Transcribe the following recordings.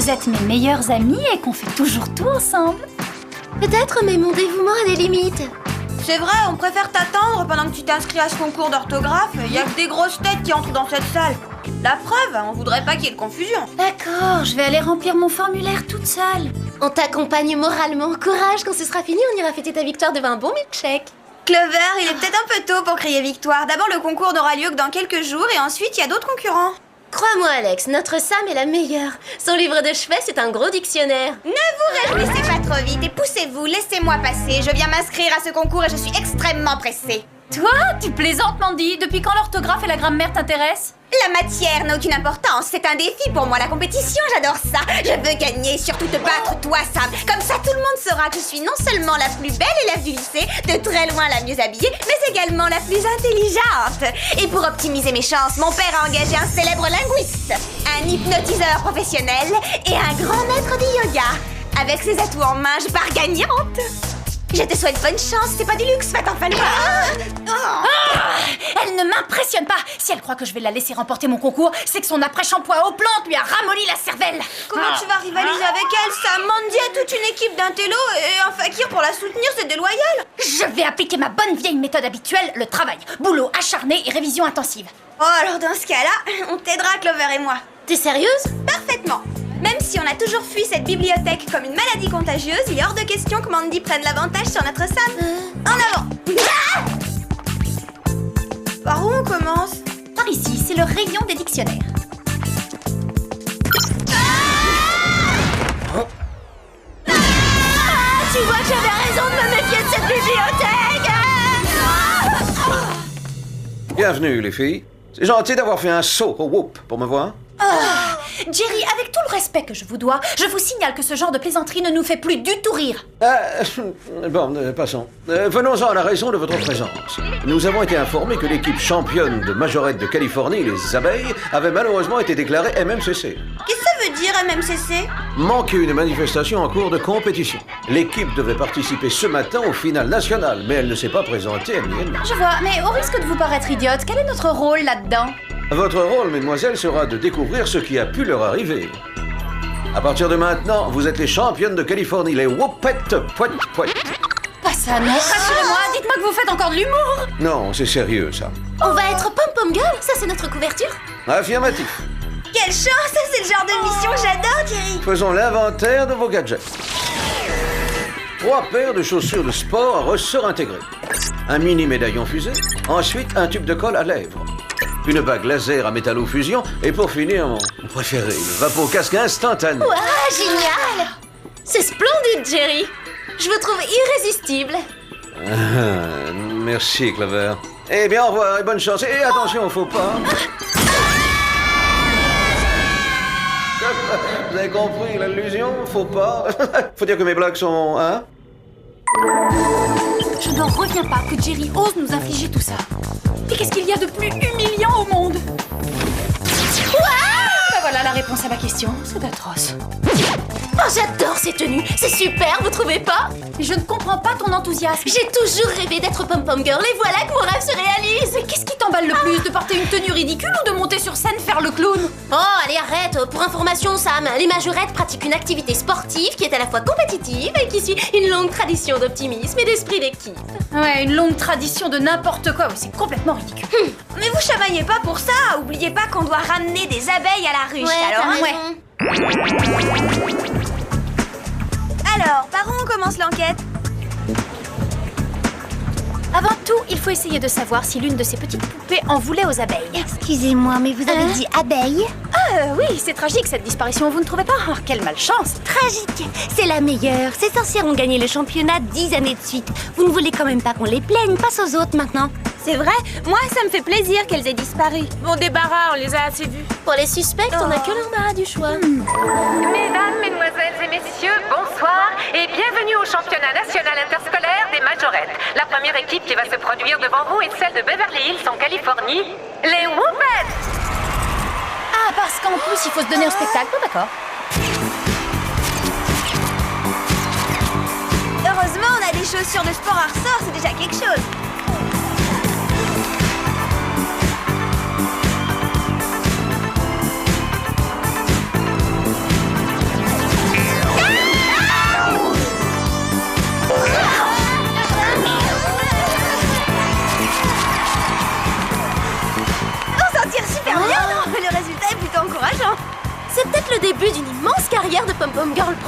vous êtes mes meilleurs amis et qu'on fait toujours tout ensemble. Peut-être, mais mon dévouement a des limites. C'est vrai, on préfère t'attendre pendant que tu t'inscris à ce concours d'orthographe. Il y a que des grosses têtes qui entrent dans cette salle. La preuve, on voudrait pas qu'il y ait de confusion. D'accord, je vais aller remplir mon formulaire toute seule. On t'accompagne moralement. Courage, quand ce sera fini, on ira fêter ta victoire devant un bon milkshake. Clover, il est peut-être un peu tôt pour crier victoire. D'abord, le concours n'aura lieu que dans quelques jours et ensuite, il y a d'autres concurrents. Crois-moi, Alex, notre Sam est la meilleure. Son livre de chevet, c'est un gros dictionnaire. Ne vous réjouissez pas trop vite et poussez-vous, laissez-moi passer. Je viens m'inscrire à ce concours et je suis extrêmement pressée. Toi, tu plaisantes, Mandy. Depuis quand l'orthographe et la grammaire t'intéressent? La matière n'a aucune importance, c'est un défi pour moi, la compétition, j'adore ça. Je veux gagner, surtout te battre, toi, Sam. Comme ça, tout le monde saura que je suis non seulement la plus belle élève du lycée, de très loin la mieux habillée, mais également la plus intelligente. Et pour optimiser mes chances, mon père a engagé un célèbre linguiste, un hypnotiseur professionnel et un grand maître de yoga. Avec ses atouts en main, je pars gagnante. Je te souhaite bonne chance, c'est pas du luxe, va t'en falloir. Elle ne m'impressionne pas. Si elle croit que je vais la laisser remporter mon concours, c'est que son après-shampoing aux plantes lui a ramolli la cervelle. Comment tu vas rivaliser avec elle, Sam? Mandy a toute une équipe d'intello et un fakir pour la soutenir, c'est déloyal. Je vais appliquer ma bonne vieille méthode habituelle, le travail. Boulot acharné et révision intensive. Oh, alors dans ce cas-là, on t'aidera, Clover et moi. T'es sérieuse? Parfaitement. Même si on a toujours fui cette bibliothèque comme une maladie contagieuse, il est hors de question que Mandy prenne l'avantage sur notre Sam. En avant. Par où on commence? Par ici, c'est le rayon des dictionnaires. Tu vois que j'avais raison de me méfier de cette bibliothèque. Bienvenue, les filles. C'est gentil d'avoir fait un saut au whoop pour me voir. Jerry, avec tout le respect que je vous dois, je vous signale que ce genre de plaisanterie ne nous fait plus du tout rire. Passons. Venons-en à la raison de votre présence. Nous avons été informés que l'équipe championne de majorette de Californie, les abeilles, avait malheureusement été déclarée MMCC. Qu'est-ce que ça veut dire, MMCC? Manquait une manifestation en cours de compétition. L'équipe devait participer ce matin au final national, mais elle ne s'est pas présentée annuellement. Je vois, mais au risque de vous paraître idiote, quel est notre rôle là-dedans? Votre rôle, mesdemoiselles, sera de découvrir ce qui a pu leur arriver. À partir de maintenant, vous êtes les championnes de Californie, les Whoopettes Poit Poit. Pas ça, non. Rassurez-moi, dites-moi que vous faites encore de l'humour. Non, c'est sérieux, ça. On va être pom-pom girl, ça c'est notre couverture. Affirmatif. Quelle chance, c'est le genre de mission que j'adore, Jerry. Faisons l'inventaire de vos gadgets. 3 paires de chaussures de sport à ressort intégré. Un mini médaillon fusée. Ensuite, un tube de colle à lèvres. Une bague laser à métallofusion. Et pour finir, mon préféré, le vapocasque instantané. Ouah, génial. C'est splendide, Jerry. Je vous trouve irrésistible. Merci, Clover. Eh bien, au revoir et bonne chance. Et attention, faut pas. Vous avez compris l'allusion? Faut pas. Faut dire que mes blagues sont... Hein? Je n'en reviens pas que Jerry ose nous infliger tout ça. Et qu'est-ce qu'il y a de plus humiliant au monde? Ben voilà la réponse à ma question. C'est atroce. Oh, j'adore ces tenues. C'est super, vous trouvez pas? Mais je ne comprends pas ton enthousiasme. J'ai toujours rêvé d'être pom-pom girl et voilà que mon rêve se réalise. Mais qu'est-ce qui t'emballe le plus? De porter une tenue ridicule ou de monter sur scène faire le clown? Oh, allez, arrête. Pour information, Sam, les majorettes pratiquent une activité sportive qui est à la fois compétitive et qui suit une longue tradition d'optimisme et d'esprit d'équipe. Ouais, une longue tradition de n'importe quoi. Oui, c'est complètement ridicule. Mais vous chamaillez pas pour ça. Oubliez pas qu'on doit ramener des abeilles à la ruche. Alors, par où on commence l'enquête? Avant tout, il faut essayer de savoir si l'une de ces petites poupées en voulait aux abeilles. Excusez-moi, mais vous avez dit abeille? Oui, c'est tragique cette disparition, vous ne trouvez pas? Oh, quelle malchance! Tragique. C'est la meilleure. Ces sorcières ont gagné le championnat 10 années de suite. Vous ne voulez quand même pas qu'on les plaigne. Passe aux autres maintenant. C'est vrai, moi ça me fait plaisir qu'elles aient disparu. Bon débarras, on les a assez vus. Pour les suspects, on n'a que l'embarras du choix. Mesdames, mesdemoiselles et messieurs, bonsoir et bienvenue au championnat national interscolaire des majorettes. La première équipe qui va se produire devant vous est celle de Beverly Hills en Californie, les Whoopettes. Ah, parce qu'en plus, il faut se donner au spectacle, oh, d'accord. Heureusement, on a des chaussures de sport à ressort, c'est déjà quelque chose.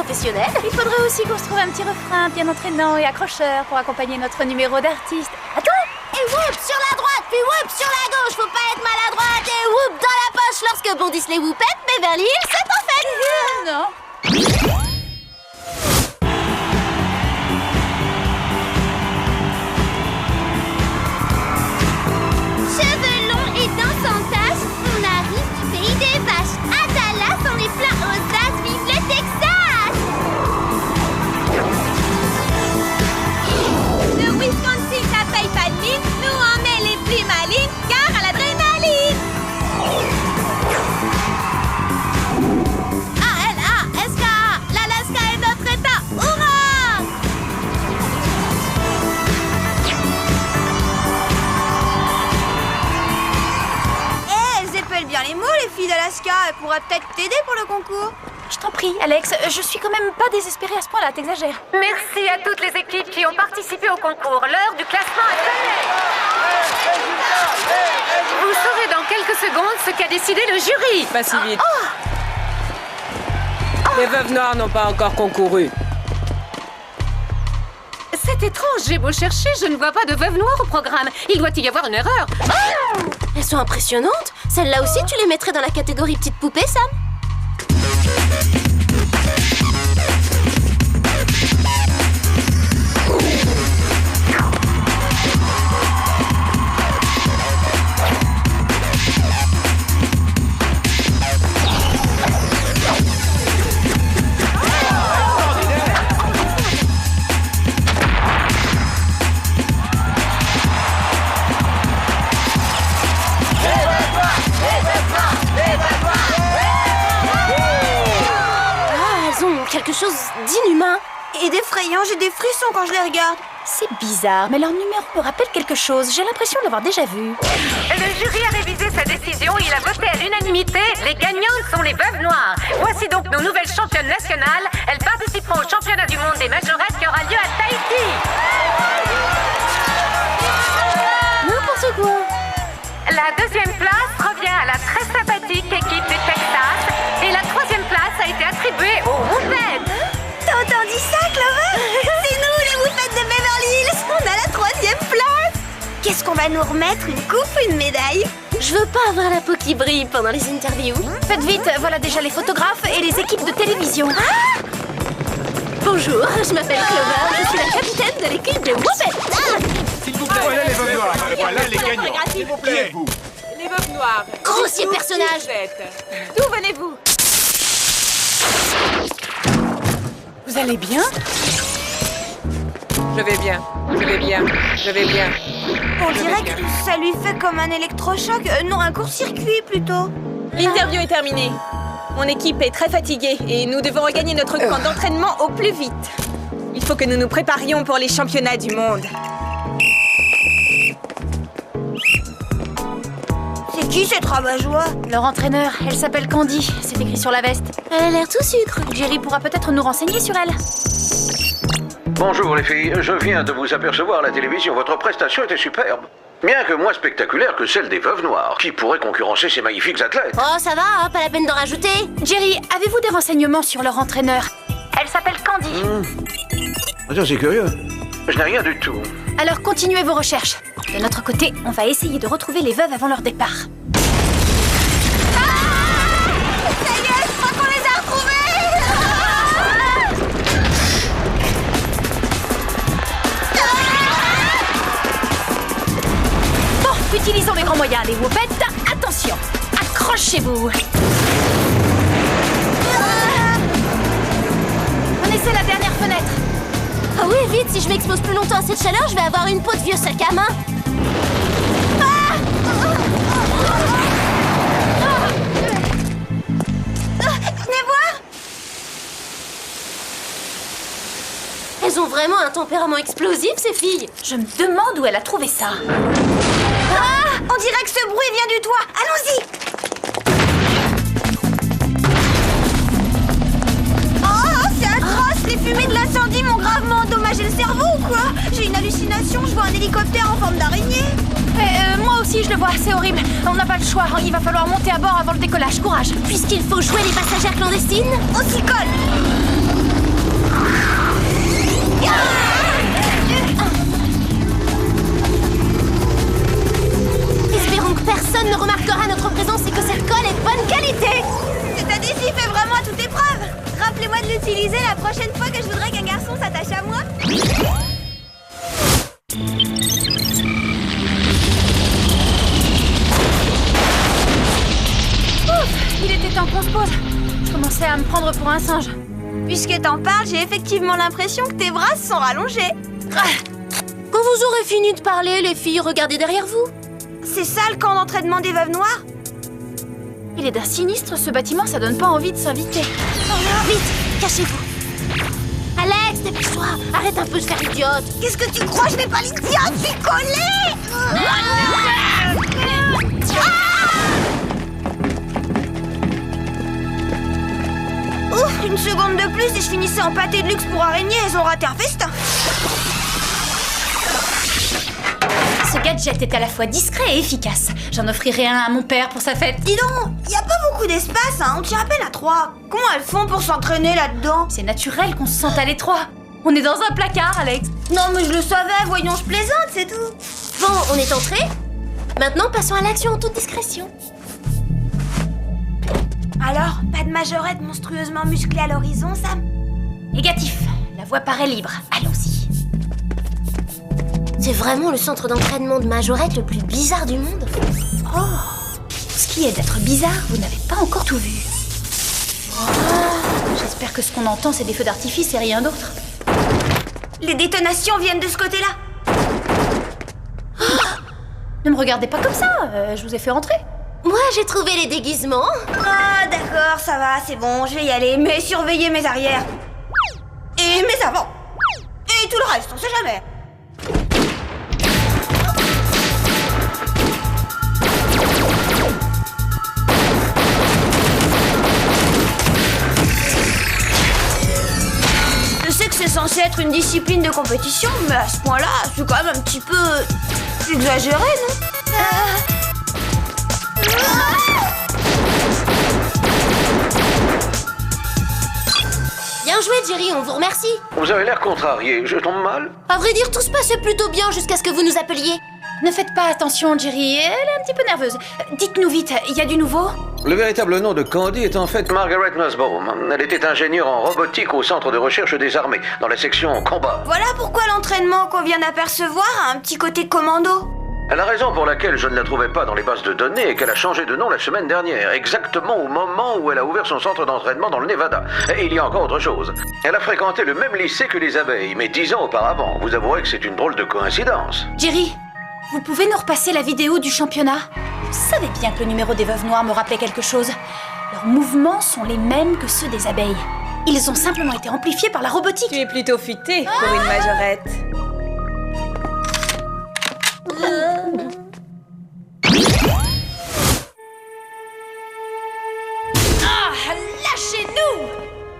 professionnelle. Il faudrait aussi qu'on se trouve un petit refrain bien entraînant et accrocheur pour accompagner notre numéro d'artiste. Attends! Et whoop sur la droite, puis whoop sur la gauche. Faut pas être maladroite. Et whoop dans la poche lorsque bondissent les whoopettes. Beverly Hills, c'est en fait. Non! Cheveux longs et dents sans taches, on arrive du pays des vaches. À Dallas, on est plein aux as, vive le Texas! Le Wisconsin, ça paye pas de mine. Nous, on met les plus malines, car à l'adrénaline. A-L-A-S-K-A, l'Alaska est notre état, hurrah! Elles épellent bien les mots, les filles d'Alaska. Elles pourraient peut-être t'aider pour le concours. Je t'en prie, Alex, je suis quand même pas désespérée à ce point-là, t'exagères. Merci à toutes les équipes qui ont participé au concours. L'heure du classement est donnée. Vous saurez dans quelques secondes ce qu'a décidé le jury. Pas si vite. Les veuves noires n'ont pas encore concouru. C'est étrange, j'ai beau chercher, je ne vois pas de veuve noire au programme. Il doit y avoir une erreur. Elles sont impressionnantes. Celles-là aussi, tu les mettrais dans la catégorie petite poupée, Sam? Quelque chose d'inhumain. Et d'effrayant, j'ai des frissons quand je les regarde. C'est bizarre, mais leur numéro me rappelle quelque chose. J'ai l'impression de l'avoir déjà vu. Le jury a révisé sa décision et il a voté à l'unanimité. Les gagnantes sont les veuves noires. Voici donc nos nouvelles championnes nationales. Elles participeront au championnat du monde des majorettes qui aura lieu à Tahiti. N'importe quoi. La deuxième place revient à la très sympathique équipe du Texas. Et la troisième place a été attribuée aux Whoopettes. T'as entendu ça, Clover? C'est nous, les Whoopettes de Beverly Hills. On a la 3e place. Qu'est-ce qu'on va nous remettre? Une coupe ou une médaille? Je veux pas avoir la peau qui brille pendant les interviews. Faites vite, voilà déjà les photographes et les équipes de télévision. Bonjour, je m'appelle Clover, je suis la capitaine de l'équipe des Whoopettes. S'il vous plaît, voilà les veuves noires. Voilà les gagnants. S'il vous plaît. Les veuves noires. Grossier personnage. D'où venez-vous? Vous allez bien? Je vais bien. Je vais bien. Je vais bien. On dirait que ça lui fait comme un électrochoc. Non, un court-circuit plutôt. L'interview est terminée. Mon équipe est très fatiguée et nous devons regagner notre camp d'entraînement au plus vite. Il faut que nous nous préparions pour les championnats du monde. C'est qui cette rabat-joie? Leur entraîneur, elle s'appelle Candy. C'est écrit sur la veste. Elle a l'air tout sucre. Jerry pourra peut-être nous renseigner sur elle. Bonjour les filles, je viens de vous apercevoir à la télévision. Votre prestation était superbe. Bien que moins spectaculaire que celle des veuves noires, qui pourraient concurrencer ces magnifiques athlètes. Oh, ça va, hein, pas la peine d'en rajouter. Jerry, avez-vous des renseignements sur leur entraîneur? Elle s'appelle Candy. Ça c'est curieux. Je n'ai rien du tout. Alors continuez vos recherches. De notre côté, on va essayer de retrouver les veuves avant leur départ. Ça y est, je crois qu'on les a retrouvés. Bon, utilisons les grands moyens, les Whoopettes. Attention, accrochez-vous. On essaie la dernière fenêtre. Ah oui, vite, si je m'expose plus longtemps à cette chaleur, je vais avoir une peau de vieux sac à main. Venez voir. Elles ont vraiment un tempérament explosif, ces filles. Je me demande où elle a trouvé ça. On dirait que ce bruit vient du toit. Allons-y. Oh, c'est atroce. Les fumées de l'incendie m'ont gravement endommagé le cerveau ou quoi? J'ai une hallucination, je vois un hélicoptère en forme d'araignée. Moi aussi, je le vois, c'est horrible. On n'a pas le choix, il va falloir monter à bord avant le décollage. Courage. Puisqu'il faut jouer les passagères clandestines, On s'y colle. s'attache à moi. Il était temps qu'on se pose. Je commençais à me prendre pour un singe. Puisque t'en parles, j'ai effectivement l'impression que tes bras se sont rallongés. Quand vous aurez fini de parler, les filles, regardez derrière vous. C'est ça le camp d'entraînement des Veuves Noires? Il est d'un sinistre, ce bâtiment, ça donne pas envie de s'inviter. Vite, cachez-vous. Alex, dépêche-toi. Arrête un peu de faire idiote. Qu'est-ce que tu crois? Je vais pas l'idiote, je suis collée. Ouf, une seconde de plus et je finissais en pâté de luxe pour araignées. Elles ont raté un festin. Ce gadget est à la fois discret et efficace. J'en offrirai un à mon père pour sa fête. Dis donc, y a pas beaucoup d'espace, hein. On t'y rappelle à 3. Comment elles font pour s'entraîner là-dedans? C'est naturel qu'on se sente à l'étroit. On est dans un placard, Alex. Non mais je le savais, voyons, je plaisante, c'est tout. Bon, on est entrés. Maintenant, passons à l'action en toute discrétion. Alors, pas de majorette monstrueusement musclée à l'horizon, Sam? Négatif. La voie paraît libre. Allons-y. C'est vraiment le centre d'entraînement de Majorette le plus bizarre du monde. Oh, ce qui est d'être bizarre, vous n'avez pas encore tout vu. J'espère que ce qu'on entend, c'est des feux d'artifice et rien d'autre. Les détonations viennent de ce côté-là. Ne me regardez pas comme ça, je vous ai fait rentrer. Moi, j'ai trouvé les déguisements. Ah, d'accord, ça va, c'est bon, je vais y aller. Mais surveillez mes arrières. Et mes avant. Et tout le reste, on sait jamais. Je sais que c'est censé être une discipline de compétition, mais à ce point-là, c'est quand même un petit peu exagéré, non? Bien joué, Jerry, on vous remercie. Vous avez l'air contrarié, je tombe mal? À vrai dire, tout se passait plutôt bien jusqu'à ce que vous nous appeliez. Ne faites pas attention, Jerry, elle est un petit peu nerveuse. Dites-nous vite, il y a du nouveau? Le véritable nom de Candy est en fait Margaret Nussbaum. Elle était ingénieure en robotique au centre de recherche des armées, dans la section combat. Voilà pourquoi l'entraînement qu'on vient d'apercevoir a un petit côté commando. La raison pour laquelle je ne la trouvais pas dans les bases de données est qu'elle a changé de nom la semaine dernière, exactement au moment où elle a ouvert son centre d'entraînement dans le Nevada. Et il y a encore autre chose. Elle a fréquenté le même lycée que les abeilles, mais 10 ans auparavant. Vous avouerez que c'est une drôle de coïncidence. Jerry, vous pouvez nous repasser la vidéo du championnat? Vous savez bien que le numéro des Veuves Noires me rappelait quelque chose. Leurs mouvements sont les mêmes que ceux des abeilles. Ils ont simplement été amplifiés par la robotique. Tu es plutôt futée pour une majorette. Lâchez-nous!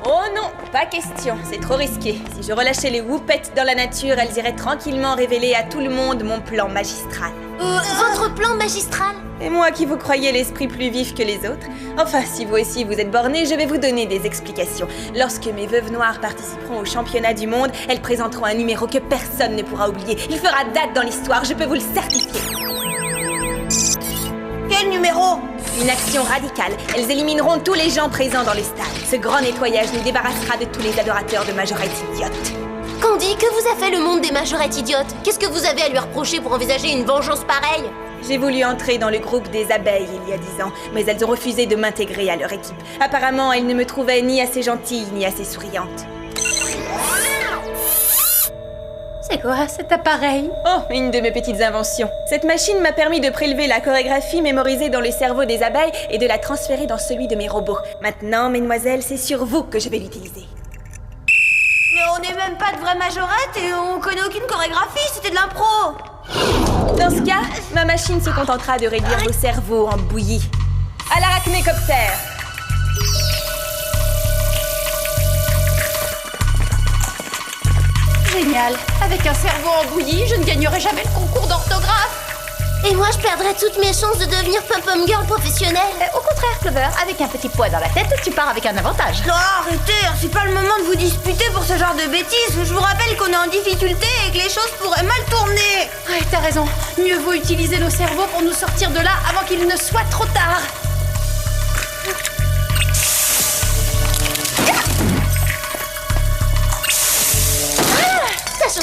Oh non, pas question, c'est trop risqué. Si je relâchais les whoopettes dans la nature, elles iraient tranquillement révéler à tout le monde mon plan magistral. Votre plan magistral? Et moi qui vous croyais l'esprit plus vif que les autres. Enfin, si vous aussi vous êtes bornés, je vais vous donner des explications. Lorsque mes Veuves Noires participeront au championnat du monde, elles présenteront un numéro que personne ne pourra oublier. Il fera date dans l'histoire, je peux vous le certifier. Quel numéro? Une action radicale. Elles élimineront tous les gens présents dans les stades. Ce grand nettoyage nous débarrassera de tous les adorateurs de Majorette idiote. Candy, que vous a fait le monde des Majorettes idiotes? Qu'est-ce que vous avez à lui reprocher pour envisager une vengeance pareille? J'ai voulu entrer dans le groupe des abeilles il y a 10 ans, mais elles ont refusé de m'intégrer à leur équipe. Apparemment, elles ne me trouvaient ni assez gentille, ni assez souriante. C'est quoi cet appareil? Oh, une de mes petites inventions. Cette machine m'a permis de prélever la chorégraphie mémorisée dans le cerveau des abeilles et de la transférer dans celui de mes robots. Maintenant, mesdemoiselles, c'est sur vous que je vais l'utiliser. Mais on n'est même pas de vraies majorettes et on connaît aucune chorégraphie, c'était de l'impro. Dans ce cas, ma machine se contentera de réduire vos cerveaux en bouillie. À l'arachnécoptère! Génial. Avec un cerveau en bouillie, je ne gagnerai jamais le concours d'orthographe. Et moi, je perdrais toutes mes chances de devenir pom-pom girl professionnelle. Au contraire, Clover, avec un petit poids dans la tête, tu pars avec un avantage. Non, arrêtez, hein, c'est pas le moment de vous disputer pour ce genre de bêtises. Je vous rappelle qu'on est en difficulté et que les choses pourraient mal tourner. Ouais, t'as raison. Mieux vaut utiliser nos cerveaux pour nous sortir de là avant qu'il ne soit trop tard.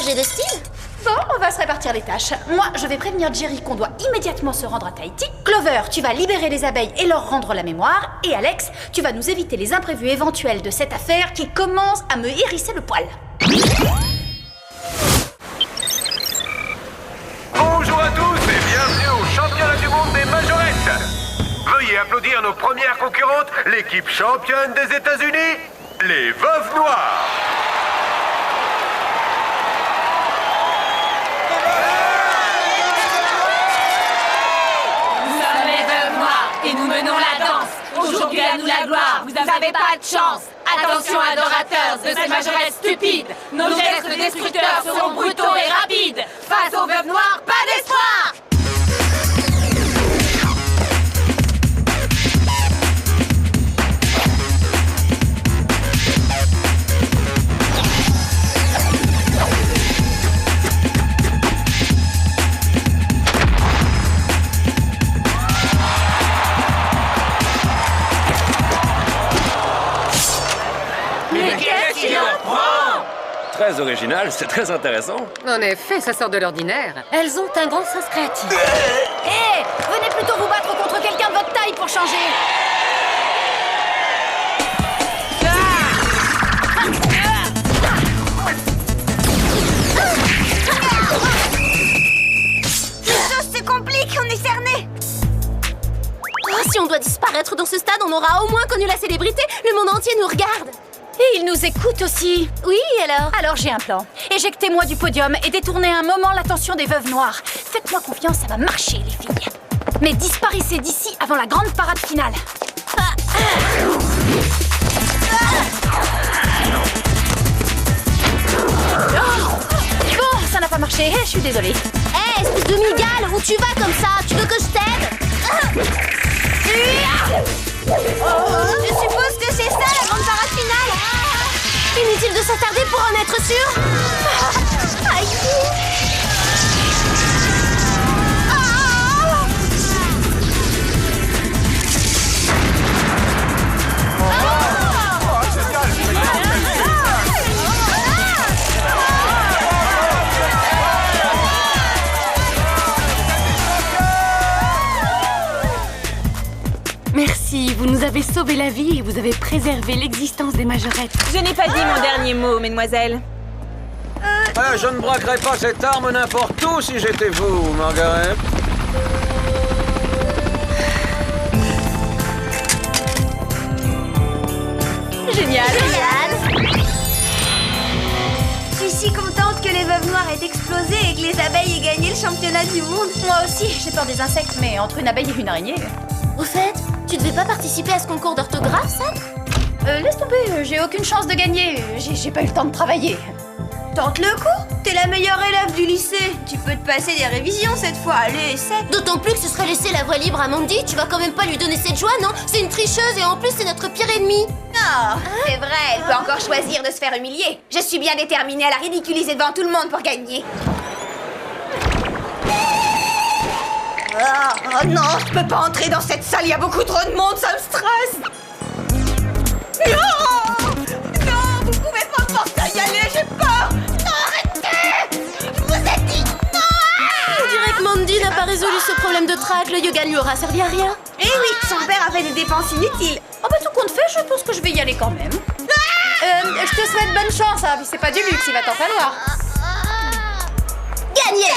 changer de style? Bon, on va se répartir les tâches. Moi, je vais prévenir Jerry qu'on doit immédiatement se rendre à Tahiti. Clover, tu vas libérer les abeilles et leur rendre la mémoire. Et Alex, tu vas nous éviter les imprévus éventuels de cette affaire qui commence à me hérisser le poil. Bonjour à tous et bienvenue au championnat du monde des majorettes. Veuillez applaudir nos premières concurrentes, l'équipe championne des États-Unis, les Veuves Noires. Nous sommes les Veuves Noires et nous menons la danse. Aujourd'hui à nous la gloire, vous n'avez pas de chance. Attention adorateurs de ces majorettes stupides. Nos gestes destructeurs seront brutaux et rapides. Face aux Veuves Noires, pas d'espoir. Très original, c'est très intéressant. En effet, ça sort de l'ordinaire. Elles ont un grand sens créatif. Hé, venez plutôt vous battre contre quelqu'un de votre taille pour changer. Les choses se compliquent, on est cernés. Oh, si on doit disparaître dans ce stade, on aura au moins connu la célébrité. Le monde entier nous regarde. Et ils nous écoutent aussi. Oui, alors? Alors j'ai un plan. Éjectez-moi du podium et détournez un moment l'attention des Veuves Noires. Faites-moi confiance, ça va marcher, les filles. Mais disparaissez d'ici avant la grande parade finale. Bon, ça n'a pas marché, je suis désolée. Hé, espèce de migale, où tu vas comme ça? Tu veux que je t'aide? Je suppose que c'est ça la grande parade finale. Inutile de s'attarder pour en être sûr. Aïe. Merci, vous nous avez sauvé la vie et vous avez préservé l'existence des majorettes. Je n'ai pas dit mon dernier mot, mesdemoiselles. Je ne braquerais pas cette arme n'importe où si j'étais vous, Margaret. Génial. Je suis si contente que les Veuves Noires aient explosé et que les abeilles aient gagné le championnat du monde. Moi aussi, j'ai peur des insectes, mais entre une abeille et une araignée... Au fait, tu devais pas participer à ce concours d'orthographe, Sam? Laisse tomber, j'ai aucune chance de gagner. J'ai pas eu le temps de travailler. Tente le coup. T'es la meilleure élève du lycée. Tu peux te passer des révisions cette fois. Allez, essaie. D'autant plus que ce serait laisser la voie libre à Mandy. Tu vas quand même pas lui donner cette joie, non? C'est une tricheuse et en plus c'est notre pire ennemi. Non, c'est vrai, elle peut encore choisir de se faire humilier. Je suis bien déterminée à la ridiculiser devant tout le monde pour gagner. Oh non, je peux pas entrer dans cette salle, il y a beaucoup trop de monde, ça me stresse. Non, vous pouvez pas me forcer à y aller, j'ai peur. Non, arrêtez. Je vous ai dit non. On dirait que Mandy n'a pas résolu ce problème de trac. Le yoga ne lui aura servi à rien. Eh oui, son père a fait des dépenses inutiles. Oh bah tout compte fait, je pense que je vais y aller quand même. Je te souhaite bonne chance, hein, puis c'est pas du luxe, il va t'en falloir. Gagné.